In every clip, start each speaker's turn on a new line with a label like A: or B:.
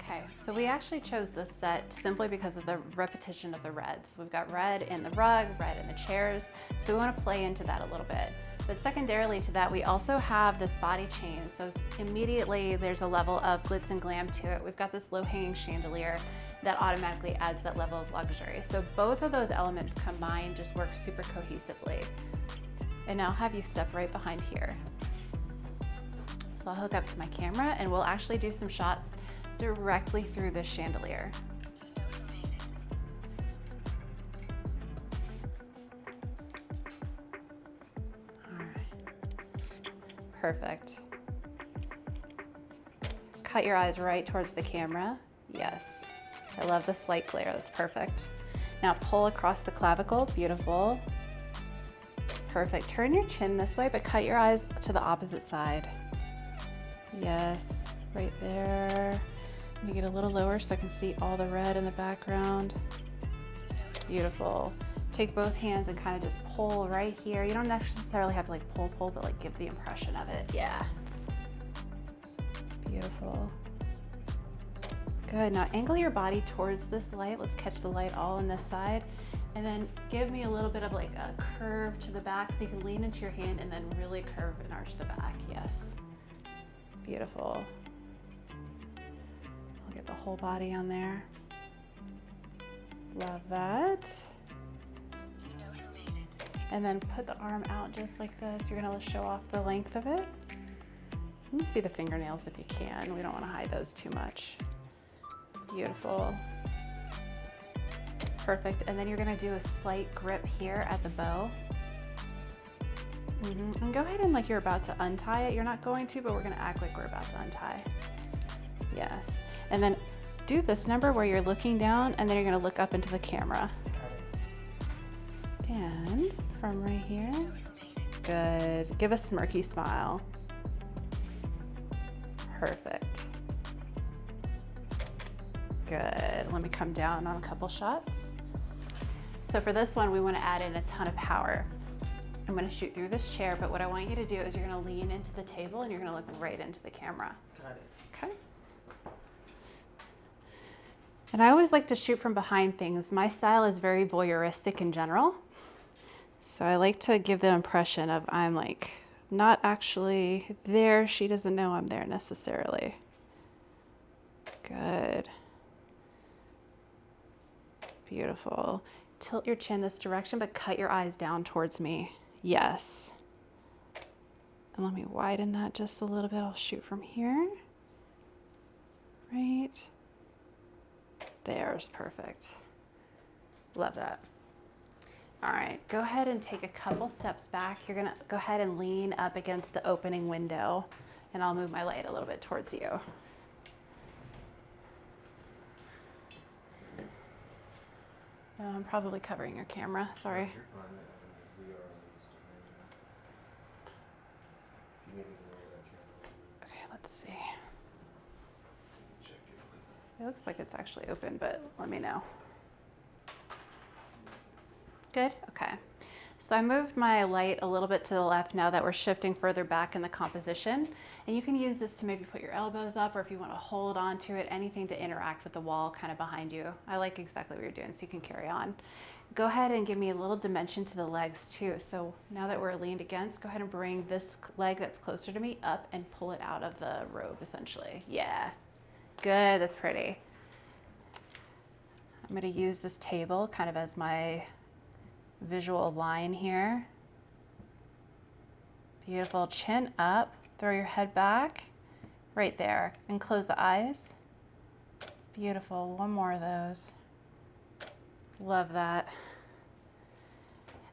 A: Okay, so we actually chose this set simply because of the repetition of the reds. We've got red in the rug, red in the chairs, so we want to play into that a little bit. But secondarily to that, we also have this body chain, so immediately there's a level of glitz and glam to it. We've got this low-hanging chandelier that automatically adds that level of luxury. So both of those elements combined just work super cohesively. And now I'll have you step right behind here. So I'll hook up to my camera and we'll actually do some shots directly through this chandelier. All right. Perfect. Cut your eyes right towards the camera. Yes. I love the slight glare, that's perfect. Now pull across the clavicle, beautiful. Perfect. Turn your chin this way, but cut your eyes to the opposite side. Yes, right there. I'm gonna get a little lower so I can see all the red in the background. Beautiful. Take both hands and kind of just pull right here. You don't necessarily have to like pull, but like give the impression of it. Yeah. Beautiful. Good, now angle your body towards this light. Let's catch the light all on this side. And then give me a little bit of like a curve to the back so you can lean into your hand and then really curve and arch the back. Yes. Beautiful. I'll get the whole body on there. Love that. And then put the arm out just like this. You're gonna show off the length of it. You can see the fingernails if you can. We don't wanna hide those too much. Beautiful. Perfect, and then you're gonna do a slight grip here at the bow. And go ahead and like you're about to untie it. You're not going to, but we're gonna act like we're about to untie. Yes, and then do this number where you're looking down and then you're gonna look up into the camera. And from right here, good. Give a smirky smile. Perfect. Good, let me come down on a couple shots. So for this one, we want to add in a ton of power. I'm going to shoot through this chair, but what I want you to do is you're going to lean into the table and you're going to look right into the camera.
B: Got it.
A: Okay. And I always like to shoot from behind things. My style is very voyeuristic in general. So I like to give the impression of I'm like not actually there. She doesn't know I'm there necessarily. Good. Beautiful. Tilt your chin this direction, but cut your eyes down towards me. Yes. And let me widen that just a little bit. I'll shoot from here. Right. There's perfect. Love that. All right, go ahead and take a couple steps back. You're gonna go ahead and lean up against the opening window, and I'll move my light a little bit towards you. I'm probably covering your camera, sorry. Okay, let's see. It looks like it's actually open, but let me know. Good, okay. So I moved my light a little bit to the left now that we're shifting further back in the composition. And you can use this to maybe put your elbows up, or if you want to hold on to it, anything to interact with the wall kind of behind you. I like exactly what you're doing, so you can carry on. Go ahead and give me a little dimension to the legs too. So now that we're leaned against, go ahead and bring this leg that's closer to me up and pull it out of the robe essentially. Yeah, good, that's pretty. I'm gonna use this table kind of as my visual line here. Beautiful, chin up, throw your head back, right there, and close the eyes. Beautiful, one more of those. Love that.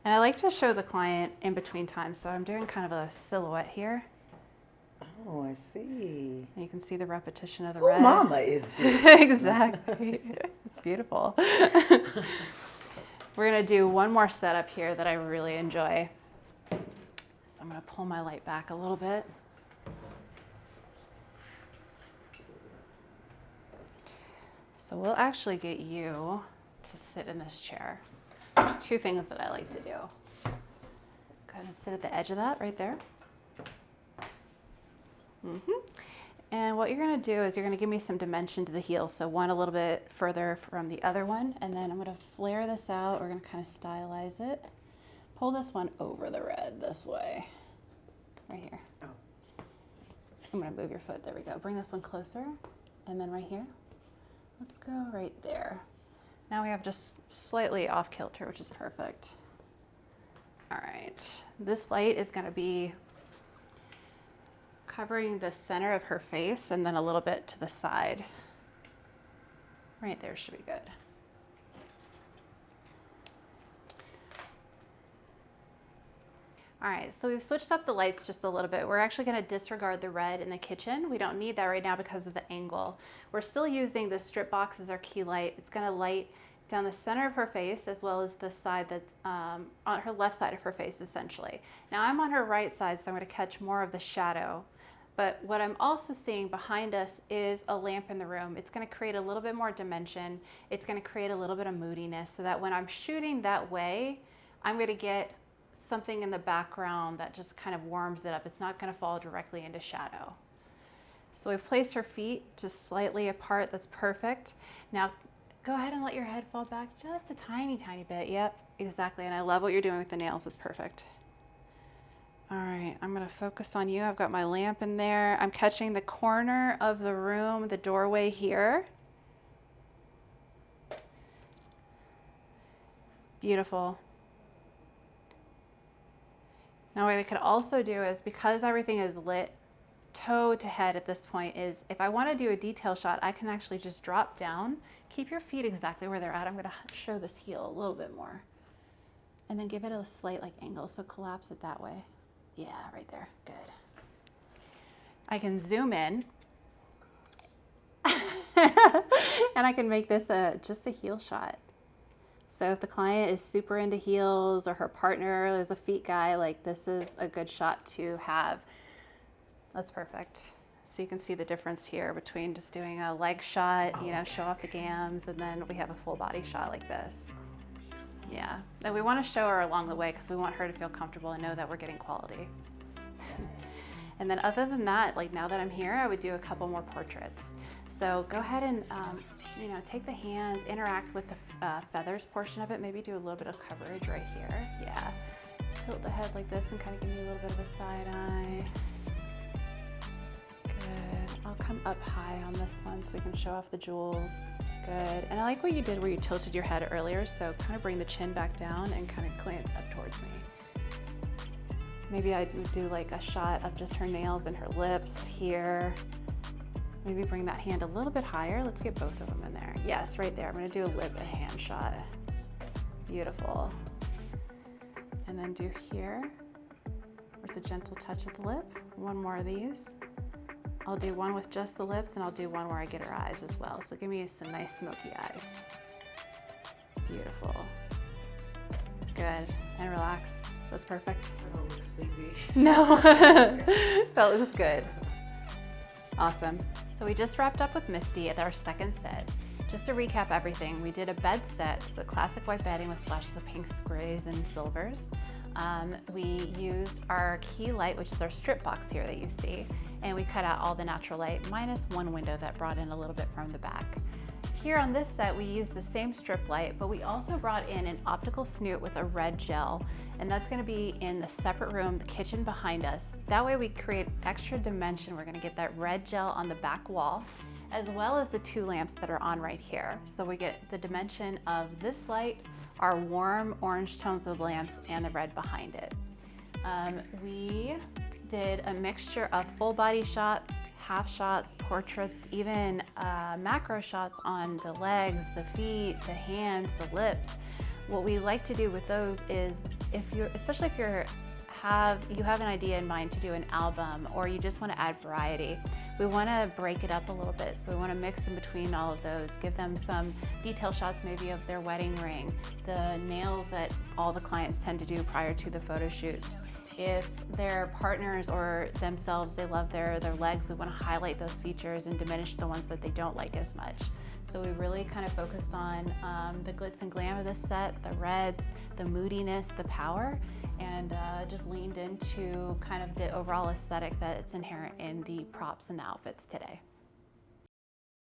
A: And I like to show the client in between times, so I'm doing kind of a silhouette here.
B: Oh, I see.
A: And you can see the repetition of the
B: Who
A: red.
B: mama is this?
A: Exactly. It's beautiful. We're gonna do one more setup here that I really enjoy. So I'm gonna pull my light back a little bit. So we'll actually get you to sit in this chair. There's two things that I like to do. Go ahead and sit at the edge of that right there. And what you're gonna do is you're gonna give me some dimension to the heel. So one a little bit further from the other one. And then I'm gonna flare this out. We're gonna kind of stylize it. Pull this one over the red this way, right here.
B: Oh.
A: I'm gonna move your foot, there we go. Bring this one closer, and then right here. Let's go right there. Now we have just slightly off kilter, which is perfect. All right, this light is gonna be covering the center of her face and then a little bit to the side. Right there should be good. All right, so we've switched up the lights just a little bit. We're actually gonna disregard the red in the kitchen. We don't need that right now because of the angle. We're still using the strip box as our key light. It's gonna light down the center of her face as well as the side that's on her left side of her face, essentially. Now I'm on her right side, so I'm gonna catch more of the shadow. But what I'm also seeing behind us is a lamp in the room. It's gonna create a little bit more dimension. It's gonna create a little bit of moodiness so that when I'm shooting that way, I'm gonna get something in the background that just kind of warms it up. It's not gonna fall directly into shadow. So we've placed her feet just slightly apart. That's perfect. Now go ahead and let your head fall back just a tiny, tiny bit. Yep, exactly. And I love what you're doing with the nails. It's perfect. All right, I'm gonna focus on you. I've got my lamp in there. I'm catching the corner of the room, the doorway here. Beautiful. Now what I could also do is, because everything is lit toe to head at this point, is if I want to do a detail shot, I can actually just drop down, keep your feet exactly where they're at. I'm going to show this heel a little bit more and then give it a slight like angle. So collapse it that way. Yeah, right there. Good. I can zoom in and I can make this just a heel shot. So if the client is super into heels or her partner is a feet guy, like this is a good shot to have. That's perfect. So you can see the difference here between just doing a leg shot, you know, show off the gams, and then we have a full body shot like this. Yeah, and we want to show her along the way because we want her to feel comfortable and know that we're getting quality. And then other than that, like now that I'm here, I would do a couple more portraits. So go ahead and, you know, take the hands, interact with the feathers portion of it, maybe do a little bit of coverage right here. Yeah, tilt the head like this and kind of give me a little bit of a side eye. Good, I'll come up high on this one so we can show off the jewels. Good, and I like what you did where you tilted your head earlier, so kind of bring the chin back down and kind of glance up towards me. Maybe I would do like a shot of just her nails and her lips here. Maybe bring that hand a little bit higher. Let's get both of them in there. Yes, right there. I'm gonna do a lip and hand shot. Beautiful. And then do here, where it's a gentle touch of the lip. One more of these. I'll do one with just the lips, and I'll do one where I get her eyes as well. So give me some nice smoky eyes. Beautiful. Good, and relax. That's perfect.
B: I don't look sleepy.
A: No, that looks good. Awesome. So we just wrapped up with Misty at our second set. Just to recap everything, we did a bed set, so classic white bedding with splashes of pinks, grays, and silvers. We used our key light, which is our strip box here that you see, and we cut out all the natural light minus one window that brought in a little bit from the back. Here on this set, we used the same strip light, but we also brought in an optical snoot with a red gel, and that's gonna be in the separate room, the kitchen behind us. That way we create extra dimension. We're gonna get that red gel on the back wall, as well as the two lamps that are on right here. So we get the dimension of this light, our warm orange tones of the lamps, and the red behind it. We did a mixture of full body shots, half shots, portraits, even macro shots on the legs, the feet, the hands, the lips. What we like to do with those is, especially if you have an idea in mind to do an album, or you just want to add variety, we want to break it up a little bit. So we want to mix in between all of those, give them some detail shots maybe of their wedding ring, the nails that all the clients tend to do prior to the photo shoots. If their partners or themselves, they love their legs, we want to highlight those features and diminish the ones that they don't like as much. So we really kind of focused on the glitz and glam of this set, the reds, the moodiness, the power, and just leaned into kind of the overall aesthetic that's inherent in the props and the outfits today.